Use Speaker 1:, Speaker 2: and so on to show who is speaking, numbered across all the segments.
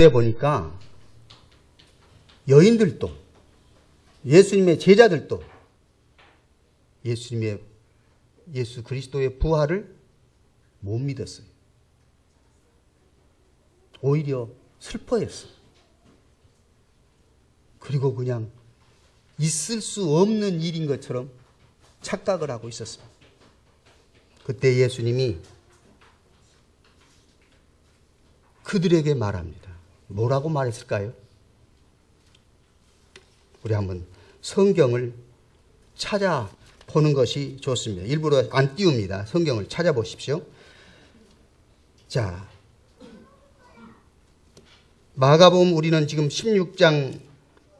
Speaker 1: 보니까 여인들도 예수님의 제자들도 예수 그리스도의 부활을 못 믿었어요. 오히려 슬퍼했어요. 그리고 그냥 있을 수 없는 일인 것처럼 착각을 하고 있었습니다. 그때 예수님이 그들에게 말합니다. 뭐라고 말했을까요? 우리 한번 성경을 찾아보는 것이 좋습니다. 일부러 안 띄웁니다. 성경을 찾아보십시오. 자, 마가복음 우리는 지금 16장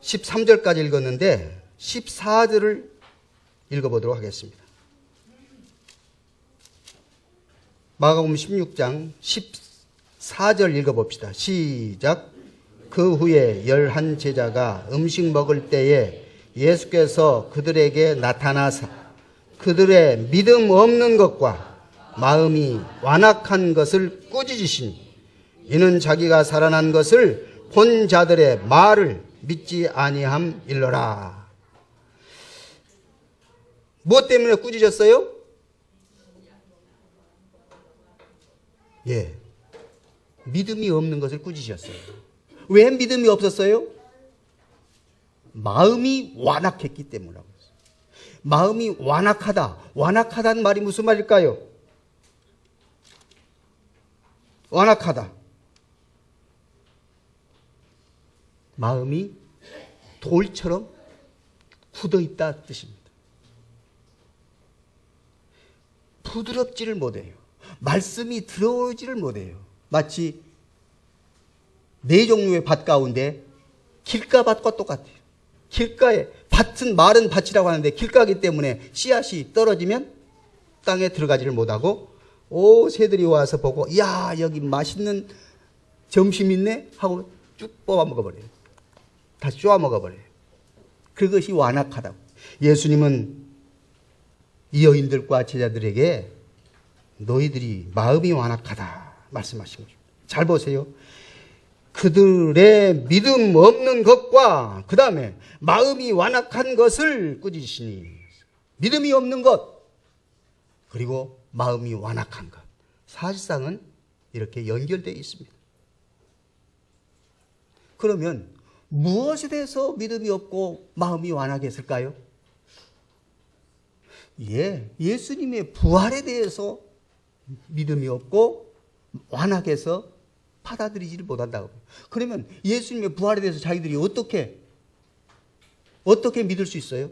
Speaker 1: 13절까지 읽었는데 14절을 읽어보도록 하겠습니다. 마가복음 16장 14절 읽어봅시다. 시작. 그 후에 11 제자가 음식 먹을 때에 예수께서 그들에게 나타나사 그들의 믿음 없는 것과 마음이 완악한 것을 꾸짖으시니 이는 자기가 살아난 것을 본 자들의 말을 믿지 아니함일러라. 무엇 때문에 꾸짖었어요? 예, 믿음이 없는 것을 꾸짖으셨어요. 왜 믿음이 없었어요? 마음이 완악했기 때문이라고 했어요. 마음이 완악하다. 완악하다는 말이 무슨 말일까요? 완악하다. 마음이 돌처럼 굳어있다 뜻입니다. 부드럽지를 못해요. 말씀이 들어오지를 못해요. 마치 네 종류의 밭 가운데 길가밭과 똑같아요. 길가에 밭은 마른 밭이라고 하는데 길가기 때문에 씨앗이 떨어지면 땅에 들어가지를 못하고 새들이 와서 보고 야 여기 맛있는 점심 있네 하고 쭉 뽑아 먹어버려요. 다시 쪼아 먹어버려요. 그것이 완악하다고. 예수님은 이 여인들과 제자들에게 너희들이 마음이 완악하다 말씀하신 거죠. 잘 보세요. 그들의 믿음 없는 것과 그 다음에 마음이 완악한 것을 꾸짖으시니 믿음이 없는 것 그리고 마음이 완악한 것 사실상은 이렇게 연결되어 있습니다. 그러면 무엇에 대해서 믿음이 없고 마음이 완악했을까요? 예수님의 부활에 대해서 믿음이 없고 완악해서 받아들이지를 못한다고. 그러면 예수님의 부활에 대해서 자기들이 어떻게 믿을 수 있어요?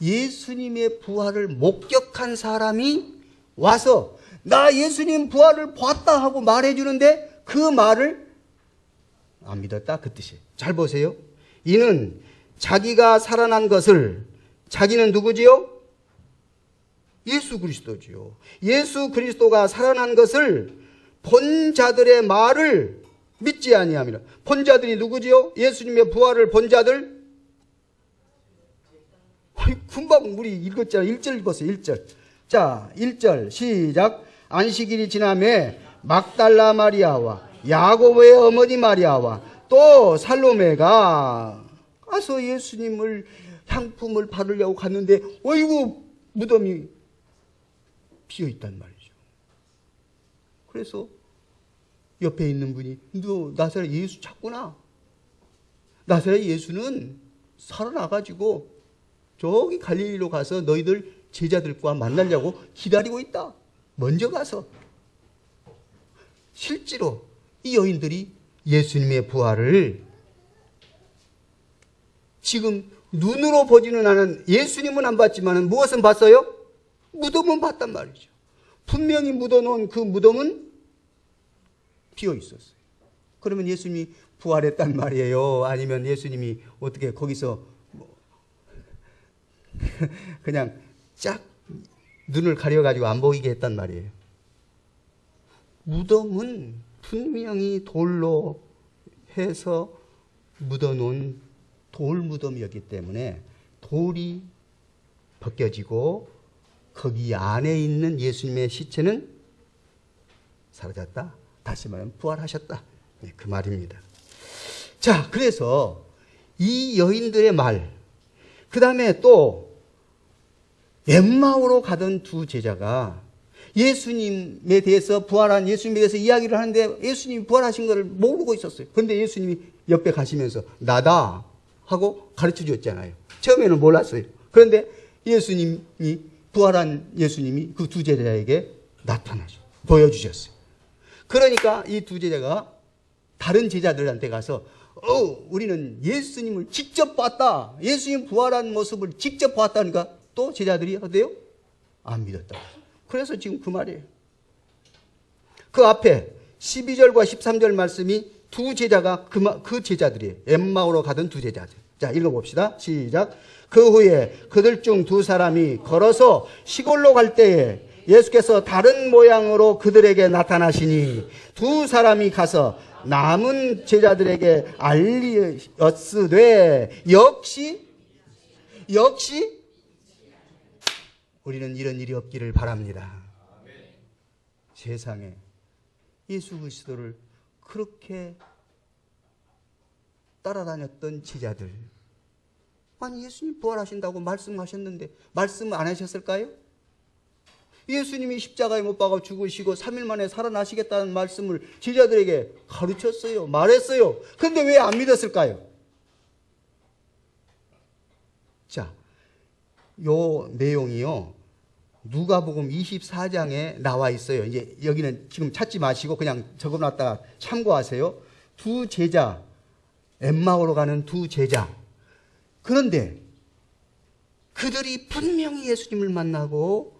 Speaker 1: 예수님의 부활을 목격한 사람이 와서 나 예수님 부활을 봤다 하고 말해주는데 그 말을 안 믿었다 그 뜻이에요. 잘 보세요. 이는 자기가 살아난 것을 자기는 누구지요? 예수 그리스도지요. 예수 그리스도가 살아난 것을 본 자들의 말을 믿지 아니함이라. 본 자들이 누구지요? 예수님의 부활을 본 자들. 금방 우리 읽었잖아요. 1절 읽었어요. 1절. 자, 1절 시작. 안식일이 지나매 막달라 마리아와 야고보의 어머니 마리아와 또 살로메가 가서 예수님을 향품을 받으려고 갔는데 어이구 무덤이 비어있단 말이죠. 그래서 옆에 있는 분이 너 나사렛 예수 찾구나. 나사렛 예수는 살아나가지고 저기 갈릴리로 가서 너희들 제자들과 만나려고 기다리고 있다. 먼저 가서. 실제로 이 여인들이 예수님의 부활을 지금 눈으로 보지는 않은 예수님은 안 봤지만 무엇은 봤어요? 무덤은 봤단 말이죠. 분명히 묻어놓은 그 무덤은 비어 있었어요. 그러면 예수님이 부활했단 말이에요? 아니면 예수님이 어떻게 거기서 그냥 쫙 눈을 가려가지고 안 보이게 했단 말이에요? 무덤은 분명히 돌로 해서 묻어놓은 돌무덤이었기 때문에 돌이 벗겨지고 거기 안에 있는 예수님의 시체는 사라졌다. 다시 말하면 부활하셨다. 네, 그 말입니다. 자, 그래서 이 여인들의 말, 그 다음에 또 엠마오로 가던 두 제자가 예수님에 대해서, 부활한 예수님에 대해서 이야기를 하는데 예수님이 부활하신 것을 모르고 있었어요. 그런데 예수님이 옆에 가시면서 나다 하고 가르쳐 주었잖아요. 처음에는 몰랐어요. 그런데 예수님이, 부활한 예수님이 그 두 제자에게 나타나죠. 보여주셨어요. 그러니까 이 두 제자가 다른 제자들한테 가서 우리는 예수님을 직접 봤다. 예수님 부활한 모습을 직접 봤다니까 또 제자들이 어때요? 안 믿었다. 그래서 지금 그 말이에요. 그 앞에 12절과 13절 말씀이 두 제자가 그 제자들이에요. 엠마오로 가던 두 제자들. 자, 읽어봅시다. 시작. 그 후에 그들 중 두 사람이 걸어서 시골로 갈 때에 예수께서 다른 모양으로 그들에게 나타나시니 두 사람이 가서 남은 제자들에게 알리었으되 역시 우리는 이런 일이 없기를 바랍니다. 세상에 예수 그리스도를 그렇게 따라다녔던 제자들, 아니 예수님 부활하신다고 말씀하셨는데 말씀 안 하셨을까요? 예수님이 십자가에 못 박아 죽으시고 3일 만에 살아나시겠다는 말씀을 제자들에게 가르쳤어요. 말했어요. 그런데 왜 안 믿었을까요? 자, 요 내용이요, 누가복음 24장에 나와 있어요. 이제 여기는 지금 찾지 마시고 그냥 적어놨다가 참고하세요. 두 제자, 엠마오로 가는 두 제자. 그런데 그들이 분명히 예수님을 만나고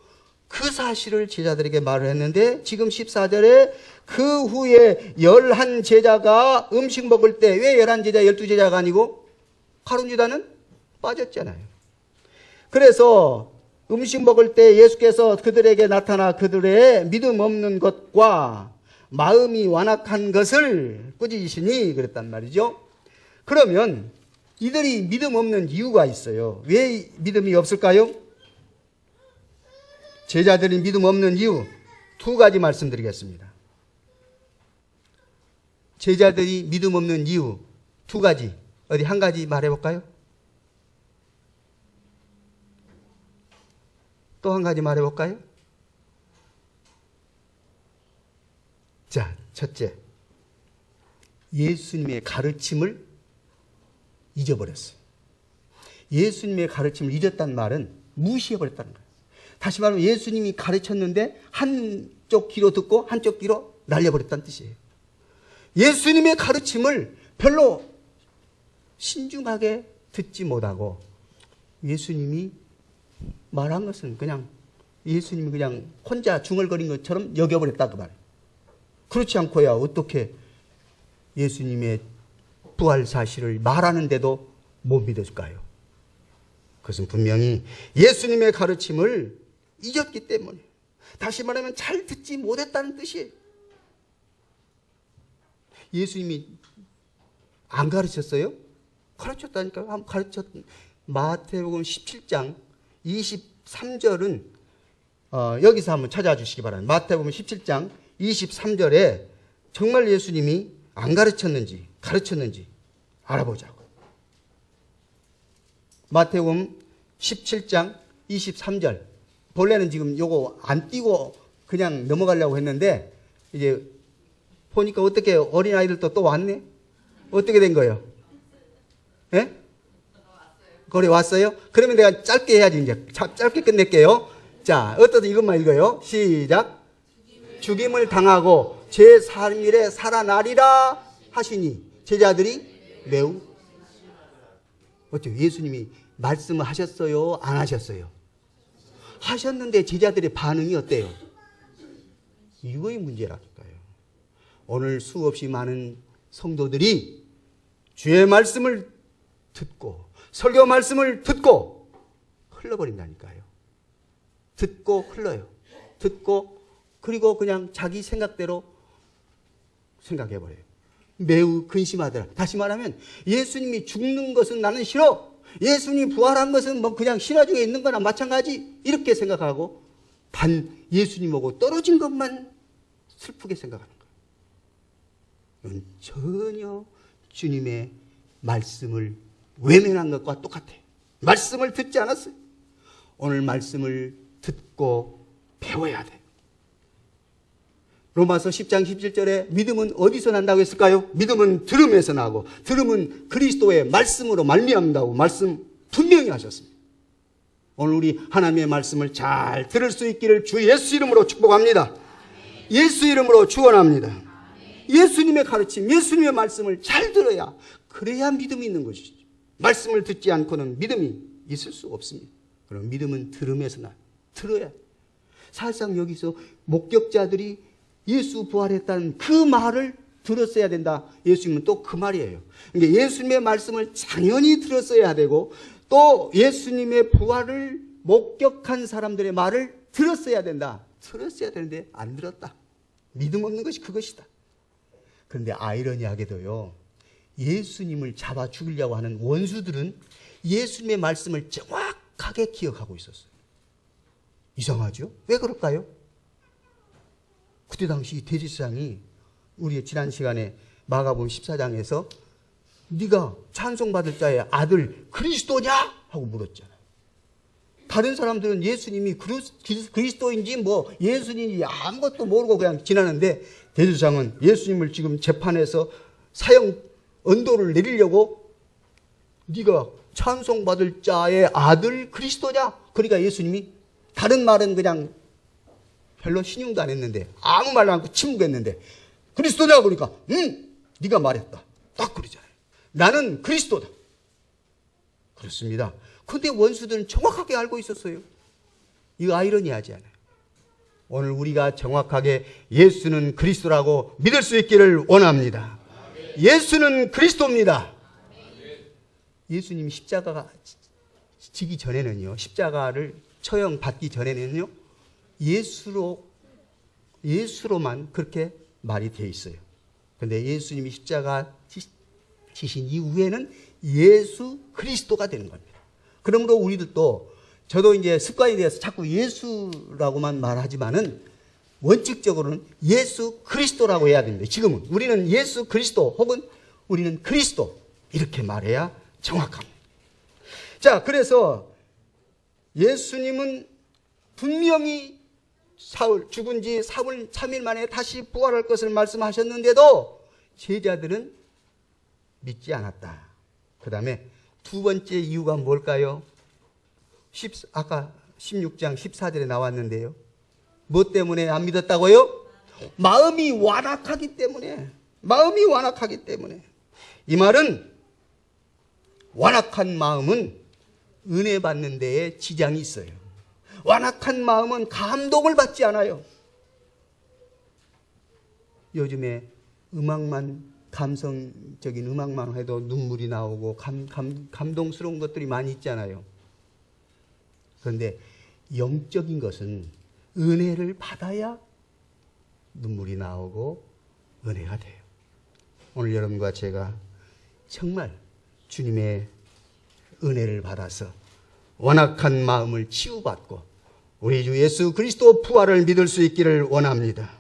Speaker 1: 그 사실을 제자들에게 말을 했는데, 지금 14절에 그 후에 11 제자가 음식 먹을 때, 왜 11 제자 12 제자가 아니고 가룟 유다는 빠졌잖아요. 그래서 음식 먹을 때 예수께서 그들에게 나타나 그들의 믿음 없는 것과 마음이 완악한 것을 꾸짖으시니 그랬단 말이죠. 그러면 이들이 믿음 없는 이유가 있어요. 왜 믿음이 없을까요? 제자들이 믿음 없는 이유 두 가지 말씀드리겠습니다. 제자들이 믿음 없는 이유 두 가지, 어디 한 가지 말해볼까요? 또 한 가지 말해볼까요? 자, 첫째, 예수님의 가르침을 잊어버렸어요. 예수님의 가르침을 잊었다는 말은 무시해버렸다는 거예요. 다시 말하면 예수님이 가르쳤는데 한쪽 귀로 듣고 한쪽 귀로 날려버렸다는 뜻이에요. 예수님의 가르침을 별로 신중하게 듣지 못하고 예수님이 말한 것은 그냥 예수님이 그냥 혼자 중얼거린 것처럼 여겨버렸다 그 말이에요. 그렇지 않고야 어떻게 예수님의 부활 사실을 말하는데도 못 믿을까요? 그것은 분명히 예수님의 가르침을 잊었기 때문에, 다시 말하면 잘 듣지 못했다는 뜻이에요. 예수님이 안 가르쳤어요? 가르쳤다니까요. 마태복음 17장 23절은 여기서 한번 찾아주시기 바랍니다. 마태복음 17장 23절에 정말 예수님이 안 가르쳤는지 가르쳤는지 알아보자고. 마태복음 17장 23절. 본래는 지금 요거 안 띄고 그냥 넘어가려고 했는데 이제 보니까 어떻게 어린아이들도 또 왔네? 어떻게 된 거예요? 예? 거기 왔어요? 그러면 내가 짧게 해야지. 이제 짧게 끝낼게요. 자, 어떠든 이것만 읽어요. 시작. 죽임을 당하고 제3일에 살아나리라 하시니 제자들이 매우 어때요? 예수님이 말씀을 하셨어요? 안 하셨어요? 하셨는데 제자들의 반응이 어때요? 이거의 문제라니까요. 오늘 수없이 많은 성도들이 주의 말씀을 듣고 설교 말씀을 듣고 흘러버린다니까요. 듣고 흘러요. 듣고 그리고 그냥 자기 생각대로 생각해버려요. 매우 근심하더라. 다시 말하면 예수님이 죽는 것은 나는 싫어. 예수님이 부활한 것은 뭐 그냥 신화 중에 있는 거나 마찬가지. 이렇게 생각하고 단 예수님하고 떨어진 것만 슬프게 생각하는 거예요. 이건 전혀 주님의 말씀을 외면한 것과 똑같아요. 말씀을 듣지 않았어요. 오늘 말씀을 듣고 배워야 돼요. 로마서 10장 17절에 믿음은 어디서 난다고 했을까요? 믿음은 들음에서 나고 들음은 그리스도의 말씀으로 말미암는다고 말씀 분명히 하셨습니다. 오늘 우리 하나님의 말씀을 잘 들을 수 있기를 주 예수 이름으로 축복합니다. 예수 이름으로 축원합니다. 예수님의 가르침, 예수님의 말씀을 잘 들어야 그래야 믿음이 있는 것이죠. 말씀을 듣지 않고는 믿음이 있을 수가 없습니다. 그럼 믿음은 들음에서 나요. 들어야. 사실상 여기서 목격자들이 예수 부활했다는 그 말을 들었어야 된다. 예수님은 또 그 말이에요. 그러니까 예수님의 말씀을 당연히 들었어야 되고 또 예수님의 부활을 목격한 사람들의 말을 들었어야 된다. 들었어야 되는데 안 들었다. 믿음 없는 것이 그것이다. 그런데 아이러니하게도요, 예수님을 잡아 죽이려고 하는 원수들은 예수님의 말씀을 정확하게 기억하고 있었어요. 이상하죠? 왜 그럴까요? 그때 당시 대제사장이 우리의 지난 시간에 마가복음 14장에서 네가 찬송받을 자의 아들 그리스도냐? 하고 물었잖아요. 다른 사람들은 예수님이 그리스도인지 뭐 예수님인지 아무것도 모르고 그냥 지나는데 대제사장은 예수님을 지금 재판에서 사형 언도를 내리려고 네가 찬송받을 자의 아들 그리스도냐? 그러니까 예수님이 다른 말은 그냥 별로 신용도 안 했는데 아무 말도 안 하고 침묵했는데 그리스도냐? 그러니까 네가 말했다. 딱 그러잖아요. 나는 그리스도다. 그렇습니다. 그런데 원수들은 정확하게 알고 있었어요. 이거 아이러니하지 않아요? 오늘 우리가 정확하게 예수는 그리스도라고 믿을 수 있기를 원합니다. 예수는 그리스도입니다. 예수님이 십자가가 지기 전에는요, 십자가를 처형 받기 전에는요, 예수로만 그렇게 말이 되어 있어요. 그런데 예수님이 십자가 지신 이후에는 예수 그리스도가 되는 겁니다. 그러므로 우리들도 저도 이제 습관이 되어서 자꾸 예수라고만 말하지만은 원칙적으로는 예수 그리스도라고 해야 됩니다. 지금은 우리는 예수 그리스도 혹은 우리는 그리스도 이렇게 말해야 정확합니다. 자, 그래서 예수님은 분명히 죽은 지 3일 만에 다시 부활할 것을 말씀하셨는데도 제자들은 믿지 않았다. 그 다음에 두 번째 이유가 뭘까요? 아까 16장 14절에 나왔는데요. 뭐 때문에 안 믿었다고요? 마음이 완악하기 때문에. 마음이 완악하기 때문에. 이 말은 완악한 마음은 은혜 받는 데에 지장이 있어요. 완악한 마음은 감동을 받지 않아요. 요즘에 감성적인 음악만 해도 눈물이 나오고 감동스러운 것들이 많이 있잖아요. 그런데 영적인 것은 은혜를 받아야 눈물이 나오고 은혜가 돼요. 오늘 여러분과 제가 정말 주님의 은혜를 받아서 완악한 마음을 치유받고 우리 주 예수 그리스도 부활을 믿을 수 있기를 원합니다.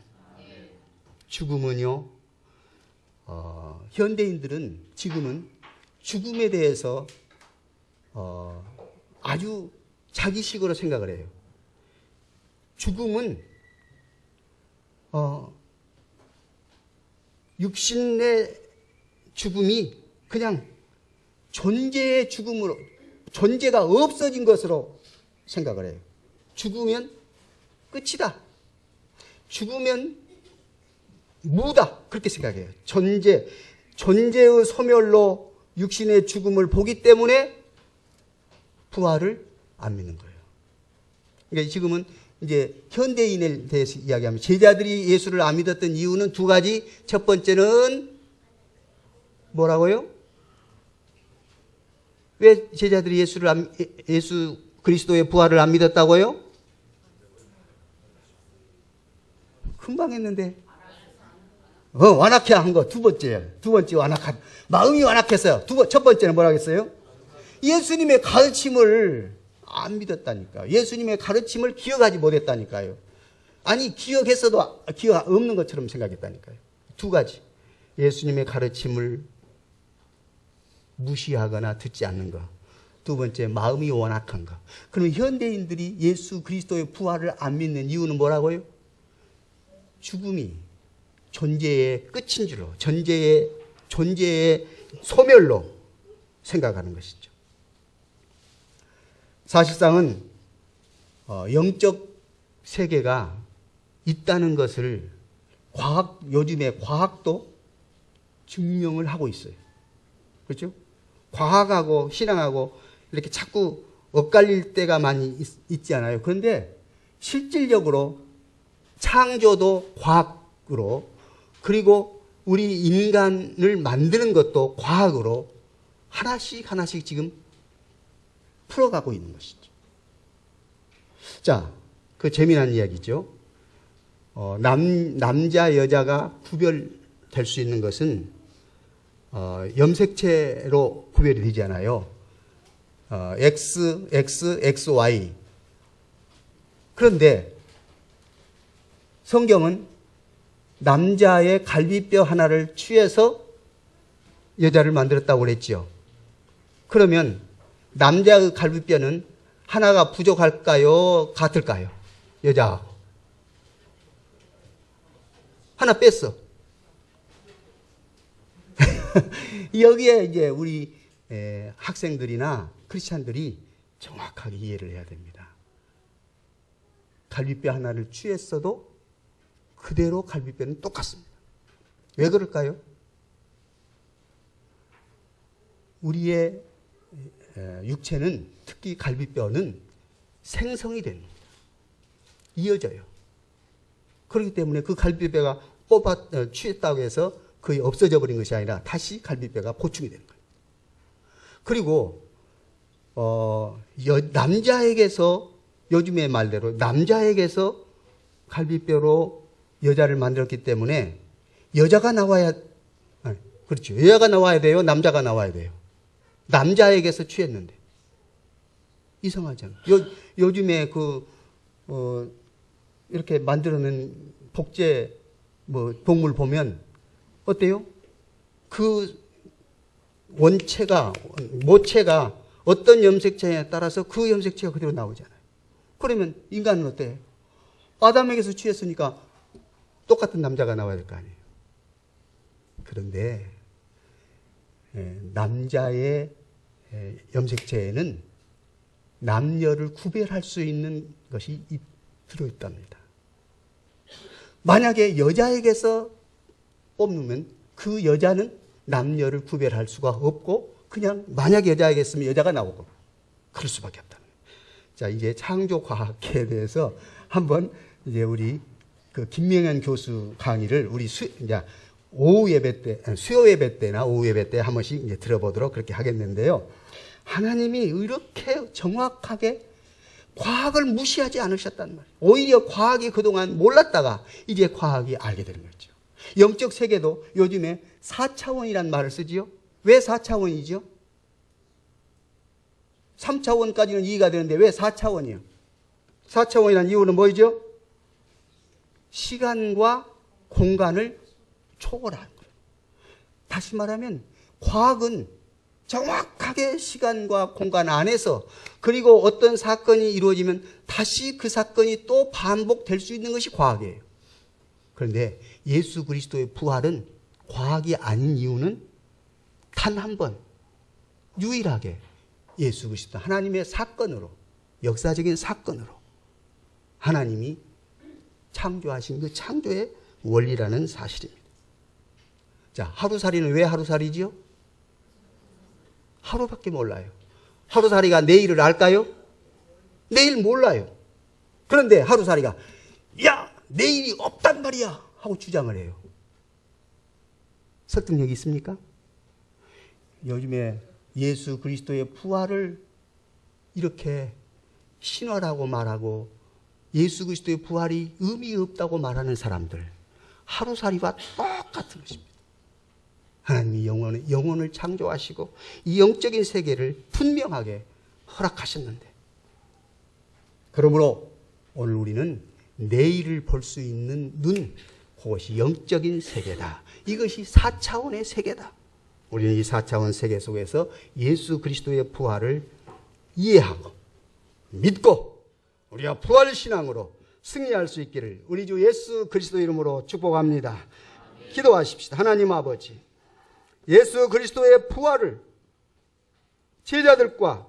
Speaker 1: 죽음은요, 현대인들은 지금은 죽음에 대해서 아주 자기식으로 생각을 해요. 죽음은 육신의 죽음이 그냥 존재의 죽음으로, 존재가 없어진 것으로 생각을 해요. 죽으면 끝이다. 죽으면 무다. 그렇게 생각해요. 존재의 소멸로 육신의 죽음을 보기 때문에 부활을 안 믿는 거예요. 그러니까 지금은 이제 현대인에 대해서 이야기하면 제자들이 예수를 안 믿었던 이유는 두 가지. 첫 번째는 뭐라고요? 왜 제자들이 예수 그리스도의 부활을 안 믿었다고요? 금방 했는데. 완악해 한 거 두 번째 완악한 마음이 완악했어요. 첫 번째는 뭐라고 했어요? 예수님의 가르침을 안 믿었다니까. 예수님의 가르침을 기억하지 못했다니까요. 아니 기억했어도 기억 없는 것처럼 생각했다니까요. 두 가지. 예수님의 가르침을 무시하거나 듣지 않는 것. 두 번째, 마음이 완악한 것. 그럼 현대인들이 예수 그리스도의 부활을 안 믿는 이유는 뭐라고요? 죽음이 존재의 끝인 줄로, 존재의 소멸로 생각하는 것이죠. 사실상은 영적 세계가 있다는 것을 요즘에 과학도 증명을 하고 있어요. 그렇죠? 과학하고 신앙하고 이렇게 자꾸 엇갈릴 때가 많이 있지 않아요. 그런데 실질적으로 창조도 과학으로, 그리고 우리 인간을 만드는 것도 과학으로 하나씩 지금 풀어가고 있는 것이죠. 자, 그 재미난 이야기죠. 남자, 여자가 구별될 수 있는 것은 염색체로 구별이 되잖아요. X, Y. 그런데 성경은 남자의 갈비뼈 하나를 취해서 여자를 만들었다고 그랬죠. 그러면 남자의 갈비뼈는 하나가 부족할까요? 같을까요? 여자하고. 하나 뺐어. 여기에 이제 우리 학생들이나 크리스찬들이 정확하게 이해를 해야 됩니다. 갈비뼈 하나를 취했어도 그대로 갈비뼈는 똑같습니다. 왜 그럴까요? 우리의 육체는, 특히 갈비뼈는 생성이 됩니다. 이어져요. 그렇기 때문에 그 갈비뼈가 취했다고 해서 거의 없어져 버린 것이 아니라 다시 갈비뼈가 보충이 되는 거예요. 그리고 남자에게서, 요즘의 말대로 남자에게서 갈비뼈로 여자를 만들었기 때문에 여자가 나와야, 그렇죠. 여자가 나와야 돼요? 남자가 나와야 돼요? 남자에게서 취했는데. 이상하잖아요. 요즘에 이렇게 만들어낸 복제 동물 보면 어때요? 그 모체가 어떤 염색체에 따라서 그 염색체가 그대로 나오잖아요. 그러면 인간은 어때요? 아담에게서 취했으니까 똑같은 남자가 나와야 될 거 아니에요. 그런데 남자의 염색체에는 남녀를 구별할 수 있는 것이 들어있답니다. 만약에 여자에게서 뽑으면 그 여자는 남녀를 구별할 수가 없고, 그냥 만약 여자에게 있으면 여자가 나오고, 그럴 수밖에 없다. 자, 이제 창조과학에 대해서 한번 이제 우리 김명현 교수 강의를 우리 오후 예배 때, 수요 예배 때나 오후 예배 때 한 번씩 이제 들어보도록 그렇게 하겠는데요. 하나님이 이렇게 정확하게 과학을 무시하지 않으셨단 말이에요. 오히려 과학이 그동안 몰랐다가 이제 과학이 알게 되는 거죠. 영적 세계도 요즘에 4차원이라는 말을 쓰지요. 왜 4차원이죠? 3차원까지는 이해가 되는데 왜 4차원이요? 4차원이라는 이유는 뭐죠? 시간과 공간을 초월하는 거예요. 다시 말하면 과학은 정확하게 시간과 공간 안에서, 그리고 어떤 사건이 이루어지면 다시 그 사건이 또 반복될 수 있는 것이 과학이에요. 그런데 예수 그리스도의 부활은 과학이 아닌 이유는 단 한 번, 유일하게 예수 그리스도 하나님의 사건으로, 역사적인 사건으로 하나님이 창조하신 그 창조의 원리라는 사실입니다. 자, 하루살이는 왜 하루살이지요? 하루밖에 몰라요. 하루살이가 내일을 알까요? 내일 몰라요. 그런데 하루살이가 야, 내일이 없단 말이야 하고 주장을 해요. 설득력이 있습니까? 요즘에 예수 그리스도의 부활을 이렇게 신화라고 말하고 예수 그리스도의 부활이 의미 없다고 말하는 사람들, 하루살이와 똑같은 것입니다. 하나님이 영혼을 창조하시고 이 영적인 세계를 분명하게 허락하셨는데, 그러므로 오늘 우리는 내일을 볼 수 있는 눈, 그것이 영적인 세계다. 이것이 4차원의 세계다. 우리는 이 4차원 세계 속에서 예수 그리스도의 부활을 이해하고 믿고 우리가 부활신앙으로 승리할 수 있기를 우리 주 예수 그리스도 이름으로 축복합니다. 기도하십시다. 하나님 아버지, 예수 그리스도의 부활을 제자들과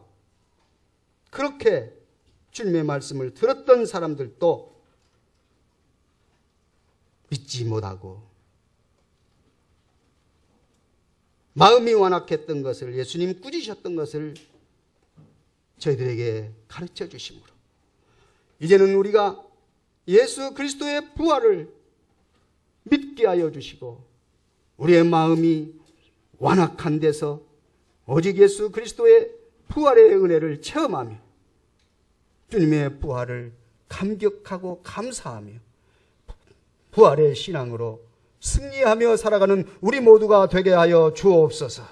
Speaker 1: 그렇게 주님의 말씀을 들었던 사람들도 믿지 못하고 마음이 완악했던 것을, 예수님 꾸짖으셨던 것을 저희들에게 가르쳐 주심으로 이제는 우리가 예수 그리스도의 부활을 믿게 하여 주시고 우리의 마음이 완악한 데서 오직 예수 그리스도의 부활의 은혜를 체험하며 주님의 부활을 감격하고 감사하며 부활의 신앙으로 승리하며 살아가는 우리 모두가 되게 하여 주옵소서.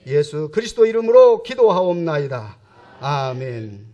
Speaker 1: 예수 그리스도 이름으로 기도하옵나이다. 아멘.